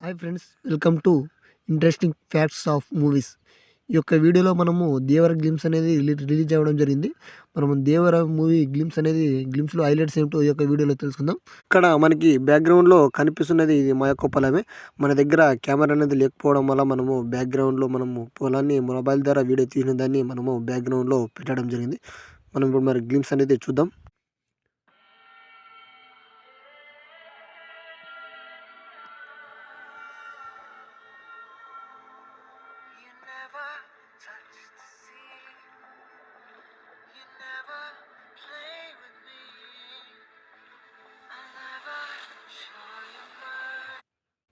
Hi friends, welcome to interesting facts of movies. ఈ యొక్క వీడియోలో మనము దేవర గ్లిమ్స్ అనేది రిలీజ్ అవ్వడం జరిగింది. మనము దేవర మూవీ గ్లిమ్స్లో హైలైట్స్ ఏమిటో ఈ యొక్క వీడియోలో తెలుసుకుందాం. ఇక్కడ మనకి బ్యాక్గ్రౌండ్లో కనిపిస్తున్నది ఇది మా యొక్క పొలమే. మన దగ్గర కెమెరా అనేది లేకపోవడం వల్ల మనము బ్యాక్గ్రౌండ్లో మనము పొలాన్ని మొబైల్ ద్వారా వీడియో తీసిన దాన్ని మనము బ్యాక్గ్రౌండ్లో పెట్టడం జరిగింది. మనం ఇప్పుడు మరి గ్లిమ్స్ అనేది చూద్దాం.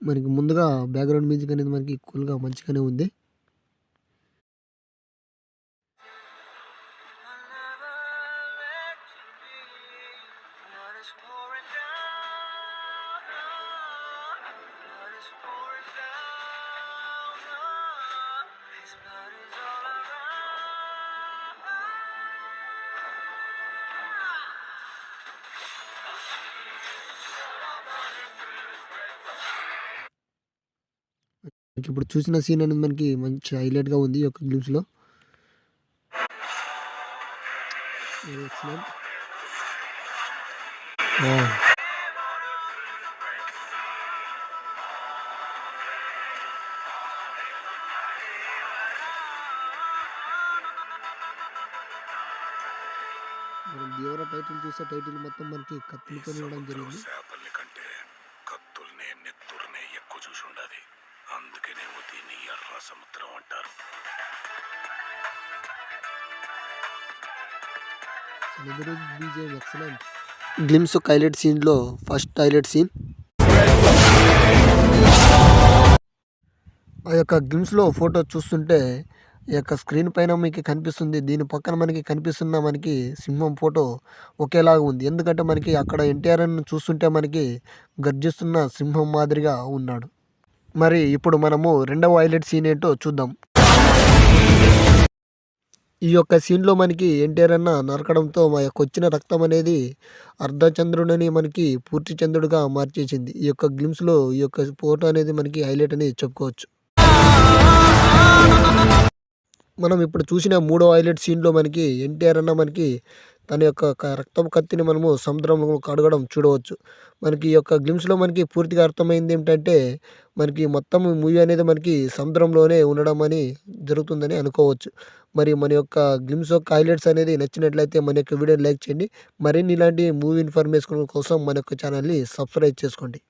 మనకి ముందుగా బ్యాక్గ్రౌండ్ మ్యూజిక్ అనేది మనకి కూల్గా మంచిగానే ఉంది. ఇప్పుడు చూసిన సీన్ అనేది మనకి మంచి హైలైట్గా ఉంది ఈ యొక్క గ్లిమ్స్లో. మనం దేవర టైటిల్ చూస్తే టైటిల్ మొత్తం మనకి కత్తులతో ఇవ్వడం జరిగింది. అందుకనేమో దీన్ని ఎర్ర సముద్రం అంటారు. గ్లిమ్స్ హైలైట్ సీన్లో ఫస్ట్ హైలైట్ సీన్. ఆ యొక్క గ్లిమ్స్లో ఫోటో చూస్తుంటే ఈ యొక్క స్క్రీన్ పైన మీకు కనిపిస్తుంది, దీని పక్కన మనకి కనిపిస్తున్న మనకి సింహం ఫోటో ఒకేలాగా ఉంది. ఎందుకంటే మనకి అక్కడ ఎన్టీఆర్ చూస్తుంటే మనకి గర్జిస్తున్న సింహం మాదిరిగా ఉన్నాడు. మరి ఇప్పుడు మనము రెండవ హైలైట్ సీన్ ఏంటో చూద్దాం. ఈ యొక్క సీన్లో మనకి ఎన్టీఆర్ అన్న నరకడంతో మా యొక్క వచ్చిన రక్తం అనేది అర్ధచంద్రుడని మనకి పూర్తి చంద్రుడిగా మార్చేసింది. ఈ యొక్క గ్లిమ్స్లో ఈ యొక్క ఫోటో అనేది మనకి హైలైట్ అని చెప్పుకోవచ్చు. మనం ఇప్పుడు చూసిన మూడో హైలైట్ సీన్లో మనకి ఎన్టీఆర్ అన్న మనకి తన యొక్క రక్తం కత్తిని మనము సముద్రంలో కడగడం చూడవచ్చు. మనకి ఈ యొక్క గ్లిమ్స్లో మనకి పూర్తిగా అర్థమైంది ఏమిటంటే మనకి మొత్తం మూవీ అనేది మనకి సముద్రంలోనే ఉండడం అని జరుగుతుందని అనుకోవచ్చు. మరి మన యొక్క గ్లిమ్స్ యొక్క హైలైట్స్ అనేది నచ్చినట్లయితే మన యొక్క వీడియోని లైక్ చేయండి. మరిన్ని ఇలాంటి మూవీ ఇన్ఫర్మేషన్ కోసం మన యొక్క ఛానల్ని సబ్స్క్రైబ్ చేసుకోండి.